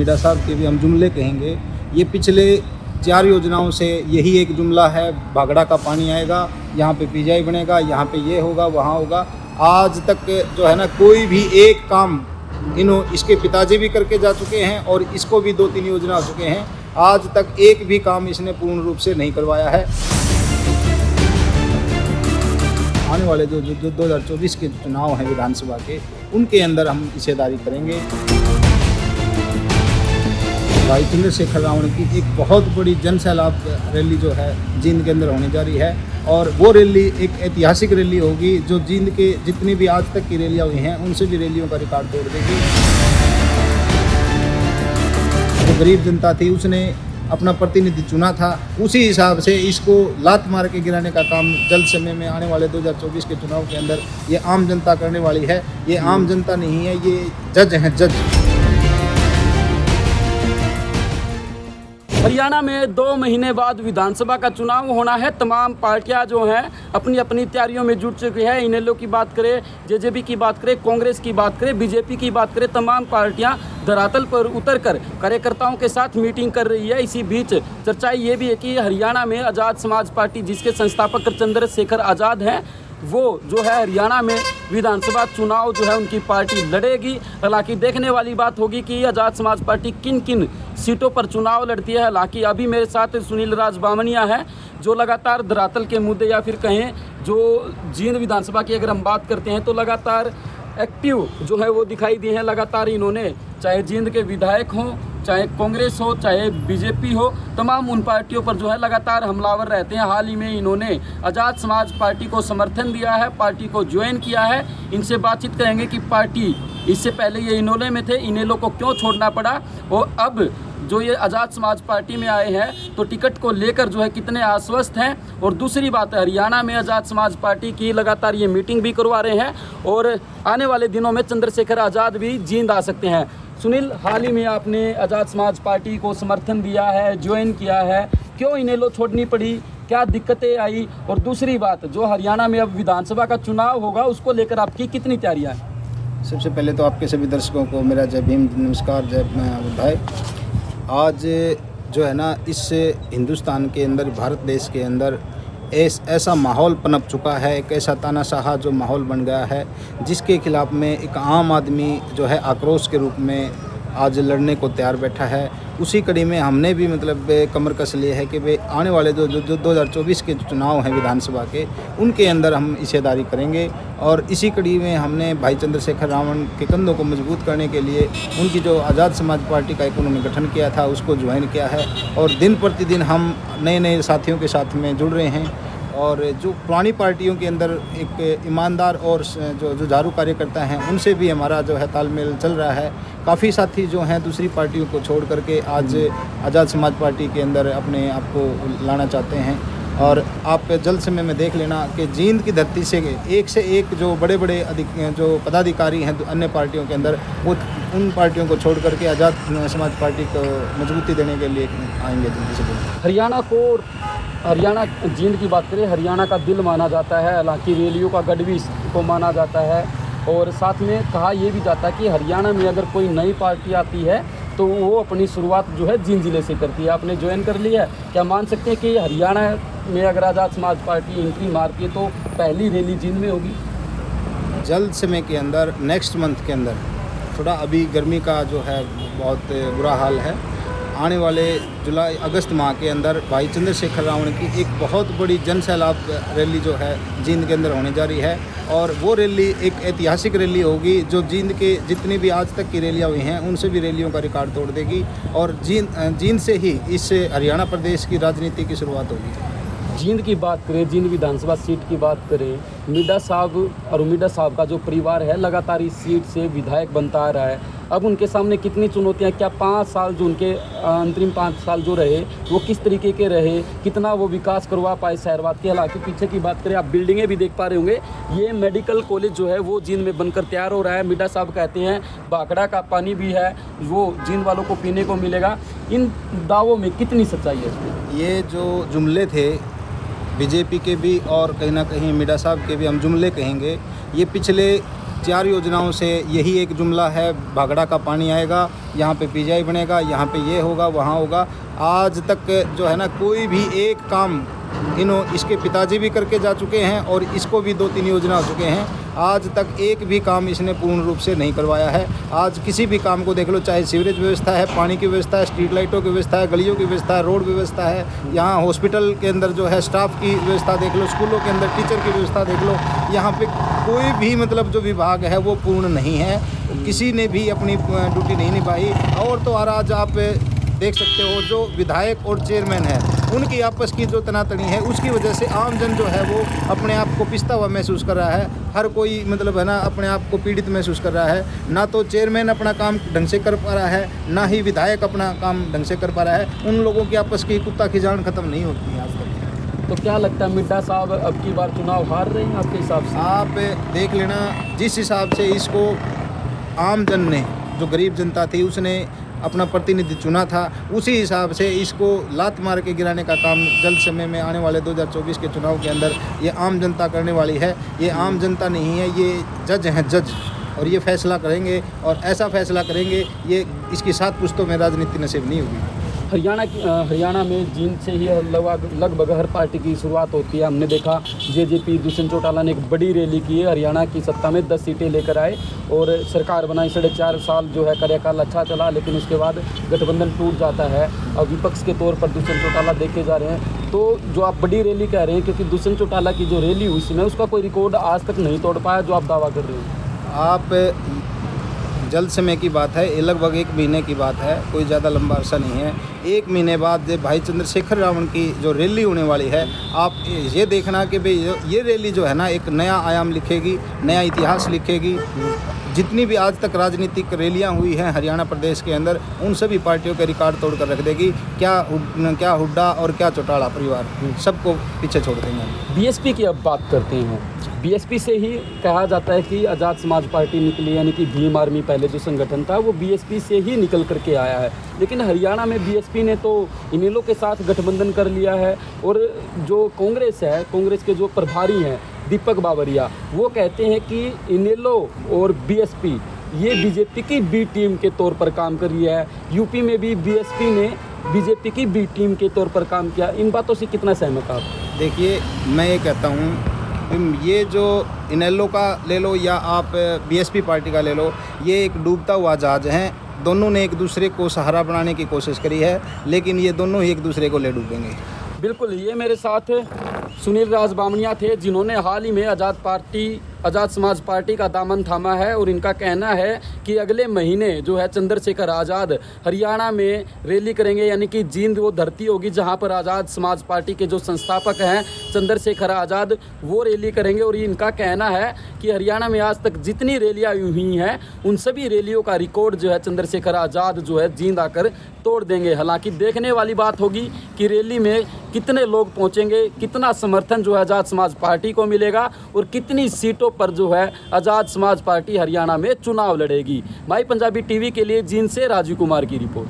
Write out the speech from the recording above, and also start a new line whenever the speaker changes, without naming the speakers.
मीडा साहब के भी हम जुमले कहेंगे। ये पिछले 4 योजनाओं से यही एक जुमला है, भागड़ा का पानी आएगा, यहाँ पे पीजीआई बनेगा, यहाँ पे ये होगा, वहाँ होगा। आज तक जो है ना कोई भी एक काम इसके पिताजी भी करके जा चुके हैं और इसको भी 2-3 योजना हो चुके हैं। आज तक एक भी काम इसने पूर्ण रूप से नहीं करवाया है। आने वाले जो 2024 के चुनाव हैं विधानसभा के, उनके अंदर हम हिस्सेदारी करेंगे। भाई चंद्रशेखर रावण की एक बहुत बड़ी जन सैलाब रैली जो है जींद के अंदर होने जा रही है और वो रैली एक ऐतिहासिक रैली होगी जो जींद के जितनी भी आज तक की रैलियाँ हुई हैं उनसे भी रैलियों का रिकॉर्ड तोड़ देगी। जो गरीब जनता थी उसने अपना प्रतिनिधि चुना था, उसी हिसाब से इसको लात मार के गिराने का काम जल्द समय में आने वाले 2024 के चुनाव के अंदर ये आम जनता करने वाली है। ये आम जनता नहीं है, ये जज हैं, जज।
हरियाणा में 2 महीने बाद विधानसभा का चुनाव होना है। तमाम पार्टियां जो हैं अपनी अपनी तैयारियों में जुट चुकी है। इनेलो की बात करें, जेजेपी की बात करें, कांग्रेस की बात करें, बीजेपी की बात करें, तमाम पार्टियां धरातल पर उतरकर कार्यकर्ताओं के साथ मीटिंग कर रही है। इसी बीच चर्चा ये भी है कि हरियाणा में आज़ाद समाज पार्टी, जिसके संस्थापक चंद्रशेखर आज़ाद हैं, वो जो है हरियाणा में विधानसभा चुनाव जो है उनकी पार्टी लड़ेगी। हालांकि देखने वाली बात होगी कि आज़ाद समाज पार्टी किन किन सीटों पर चुनाव लड़ती है। हालांकि अभी मेरे साथ सुनील राज बामनिया है जो लगातार धरातल के मुद्दे या फिर कहें जो जींद विधानसभा की अगर हम बात करते हैं तो लगातार एक्टिव जो है वो दिखाई दिए हैं। लगातार इन्होंने चाहे जींद के विधायक हों, चाहे कांग्रेस हो, चाहे बीजेपी हो, तमाम उन पार्टियों पर जो है लगातार हमलावर रहते हैं। हाल ही में इन्होंने आज़ाद समाज पार्टी को समर्थन दिया है, पार्टी को ज्वाइन किया है। इनसे बातचीत करेंगे कि पार्टी इससे पहले ये इनेलो में थे, इनेलो को क्यों छोड़ना पड़ा और अब जो ये आज़ाद समाज पार्टी में आए हैं तो टिकट को लेकर जो है कितने आश्वस्त हैं। और दूसरी बात है, हरियाणा में आज़ाद समाज पार्टी की लगातार ये मीटिंग भी करवा रहे हैं और आने वाले दिनों में चंद्रशेखर आज़ाद भी जींद आ सकते हैं। सुनील, हाल ही में आपने आज़ाद समाज पार्टी को समर्थन दिया है, ज्वाइन किया है, क्यों इनेलो छोड़नी पड़ी, क्या दिक्कतें आई? और दूसरी बात, जो हरियाणा में अब विधानसभा का चुनाव होगा उसको लेकर आपकी कितनी तैयारियाँ हैं?
सबसे पहले तो आपके सभी दर्शकों को मेरा जय भीम, नमस्कार, जय बधाई। आज जो है ना इस हिंदुस्तान के अंदर, भारत देश के अंदर ऐसा माहौल पनप चुका है, एक ऐसा तानाशाह जो माहौल बन गया है जिसके खिलाफ में एक आम आदमी जो है आक्रोश के रूप में आज लड़ने को तैयार बैठा है। उसी कड़ी में हमने भी मतलब कमर कस ली है कि वे आने वाले जो 2024 के चुनाव हैं विधानसभा के, उनके अंदर हम हिस्सेदारी करेंगे। और इसी कड़ी में हमने भाई चंद्रशेखर रावण के कंधों को मजबूत करने के लिए उनकी जो आज़ाद समाज पार्टी का एक उन्होंने गठन किया था उसको ज्वाइन किया है और दिन प्रतिदिन हम नए नए साथियों के साथ में जुड़ रहे हैं। और जो पुरानी पार्टियों के अंदर एक ईमानदार और जो जुझारू कार्यकर्ता हैं उनसे भी हमारा जो है तालमेल चल रहा है। काफ़ी साथी जो हैं दूसरी पार्टियों को छोड़ करके आज आज़ाद समाज पार्टी के अंदर अपने आप को लाना चाहते हैं। और आप जल्द समय में देख लेना कि जींद की धरती से एक जो जो बड़े जो पदाधिकारी हैं अन्य पार्टियों के अंदर, वो उन पार्टियों को छोड़ करके आज़ाद समाज पार्टी को मजबूती देने के लिए आएंगे जल्दी से जल्दी।
हरियाणा जींद की बात करें, हरियाणा का दिल माना जाता है, हालांकि रैलियों का गढ़ भी इसको माना जाता है। और साथ में कहा यह भी जाता है कि हरियाणा में अगर कोई नई पार्टी आती है तो वो अपनी शुरुआत जो है जींद ज़िले से करती है। आपने ज्वाइन कर लिया है, क्या मान सकते हैं कि हरियाणा में अगर आज़ाद समाज पार्टी एंट्री मारती है तो पहली रैली जींद में होगी?
जल्द समय के अंदर, नेक्स्ट मंथ के अंदर, थोड़ा अभी गर्मी का जो है बहुत बुरा हाल है। आने वाले जुलाई अगस्त माह के अंदर भाई चंद्रशेखर रावण की एक बहुत बड़ी जन सैलाब रैली जो है जींद के अंदर होने जा रही है और वो रैली एक ऐतिहासिक रैली होगी जो जींद के जितनी भी आज तक की रैलियाँ हुई हैं उनसे भी रैलियों का रिकॉर्ड तोड़ देगी। और जींद से ही इस हरियाणा प्रदेश की राजनीति की शुरुआत होगी।
जींद की बात करें, जींद विधानसभा सीट की बात करें, मीडा साहब और मीडा साहब का जो परिवार है लगातार इस सीट से विधायक बनता आ रहा है। अब उनके सामने कितनी चुनौतियां, क्या 5 साल जो उनके अंतरिम 5 साल जो रहे वो किस तरीके के रहे, कितना वो विकास करवा पाए शहरवाद के? हालांकि पीछे की बात करें, आप बिल्डिंगें भी देख पा रहे होंगे, ये मेडिकल कॉलेज जो है वो जींद में बनकर तैयार हो रहा है। मीडा साहब कहते हैं भाखड़ा का पानी भी है वो जींद वालों को पीने को मिलेगा। इन दावों में कितनी सच्चाई है?
ये जो जुमले थे बीजेपी के भी और कहीं ना कहीं मीडा साहब के भी हम जुमले कहेंगे, ये पिछले 4 योजनाओं से यही एक जुमला है, भागड़ा का पानी आएगा, यहाँ पे पीजीआई बनेगा, यहाँ पे ये होगा, वहाँ होगा। आज तक जो है ना कोई भी एक काम इसके पिताजी भी करके जा चुके हैं और इसको भी 2-3 योजना हो चुके हैं। आज तक एक भी काम इसने पूर्ण रूप से नहीं करवाया है। आज किसी भी काम को देख लो, चाहे सीवरेज व्यवस्था है, पानी की व्यवस्था है, स्ट्रीट लाइटों की व्यवस्था है, गलियों की व्यवस्था है, रोड व्यवस्था है, यहाँ हॉस्पिटल के अंदर जो है स्टाफ की व्यवस्था देख लो, स्कूलों के अंदर टीचर की व्यवस्था देख लो, यहाँ पे कोई भी मतलब जो विभाग है वो पूर्ण नहीं है। किसी ने भी अपनी ड्यूटी नहीं निभाई। और तो और आज आप देख सकते हो जो विधायक और चेयरमैन है उनकी आपस की जो तनातनी है उसकी वजह से आम जन जो है वो अपने आप को पिसता हुआ महसूस कर रहा है। हर कोई मतलब है ना अपने आप को पीड़ित महसूस कर रहा है। ना तो चेयरमैन अपना काम ढंग से कर पा रहा है, ना ही विधायक अपना काम ढंग से कर पा रहा है। उन लोगों की आपस की कुत्ता की जान खत्म नहीं होती है आज तक।
तो क्या लगता है मिड्डा साहब अब की बार चुनाव हार रहे हैं आपके हिसाब से?
आप देख लेना, जिस हिसाब से इसको आम जन ने, जो गरीब जनता थी, उसने अपना प्रतिनिधि चुना था, उसी हिसाब से इसको लात मार के गिराने का काम जल्द समय में आने वाले 2024 के चुनाव के अंदर ये आम जनता करने वाली है। ये आम जनता नहीं है, ये जज हैं, जज, और ये फैसला करेंगे और ऐसा फैसला करेंगे ये इसकी 7 पुश्तों में राजनीति नसीब नहीं होगी।
हरियाणा में जींद से ही लगभग हर पार्टी की शुरुआत होती है। हमने देखा जेजेपी दुष्यंत चौटाला ने एक बड़ी रैली की है, हरियाणा की सत्ता में 10 सीटें लेकर आए और सरकार बनाई। 4.5 साल जो है कार्यकाल अच्छा चला, लेकिन उसके बाद गठबंधन टूट जाता है। अब विपक्ष के तौर पर दुष्यंत चौटाला देखे जा रहे हैं। तो जो आप बड़ी रैली कह रहे हैं, क्योंकि दुष्यंत चौटाला की जो रैली हुई इसमें उसका कोई रिकॉर्ड आज तक नहीं तोड़ पाया जो आप दावा कर रहे हैं।
आप जल्द समय की बात है, ये लगभग 1 महीने की बात है, कोई ज़्यादा लंबा अरसा नहीं है। 1 महीने बाद भाई चंद्रशेखर रावण की जो रैली होने वाली है, आप ये देखना कि भाई ये रैली जो है ना एक नया आयाम लिखेगी, नया इतिहास लिखेगी। जितनी भी आज तक राजनीतिक रैलियां हुई हैं हरियाणा प्रदेश के अंदर, उन सभी पार्टियों के रिकॉर्ड तोड़ कर रख देगी। क्या हुड्डा और क्या चौटाला परिवार, सबको पीछे छोड़ देंगे।
बीएसपी की अब बात करते हैं। बीएसपी से ही कहा जाता है कि आज़ाद समाज पार्टी निकली, यानी कि भीम आर्मी पहले जो संगठन था वो बीएसपी से ही निकल करके आया है। लेकिन हरियाणा में बीएसपी ने तो इनेलो के साथ गठबंधन कर लिया है और जो कांग्रेस है, कांग्रेस के जो प्रभारी हैं दीपक बावरिया, वो कहते हैं कि इनेलो और बीएसपी ये बीजेपी की बी टीम के तौर पर काम कर रही है। यूपी में भी बीएसपी ने बीजेपी की बी टीम के तौर पर काम किया। इन बातों से कितना सहमत आप?
देखिए, मैं ये कहता हूँ, ये जो इनेलो का ले लो या आप बीएसपी पार्टी का ले लो, ये एक डूबता हुआ जहाज है। दोनों ने एक दूसरे को सहारा बनाने की कोशिश करी है, लेकिन ये दोनों ही एक दूसरे को ले डूबेंगे।
बिल्कुल, ये मेरे साथ सुनील राज बामनिया थे, जिन्होंने हाल ही में आज़ाद समाज पार्टी का दामन थामा है और इनका कहना है कि अगले महीने जो है चंद्रशेखर आज़ाद हरियाणा में रैली करेंगे, यानी कि जींद वो धरती होगी जहां पर आज़ाद समाज पार्टी के जो संस्थापक हैं चंद्रशेखर आज़ाद, वो रैली करेंगे। और इनका कहना है कि हरियाणा में आज तक जितनी रैलियाँ हुई हैं उन सभी रैलियों का रिकॉर्ड जो है चंद्रशेखर आज़ाद जो है जींद आकर तोड़ देंगे। हालांकि देखने वाली बात होगी कि रैली में कितने लोग पहुंचेंगे, कितना समर्थन जो है आज़ाद समाज पार्टी को मिलेगा और कितनी सीटों पर जो है आज़ाद समाज पार्टी हरियाणा में चुनाव लड़ेगी। माई पंजाबी टीवी के लिए जींद से राजीव कुमार की रिपोर्ट।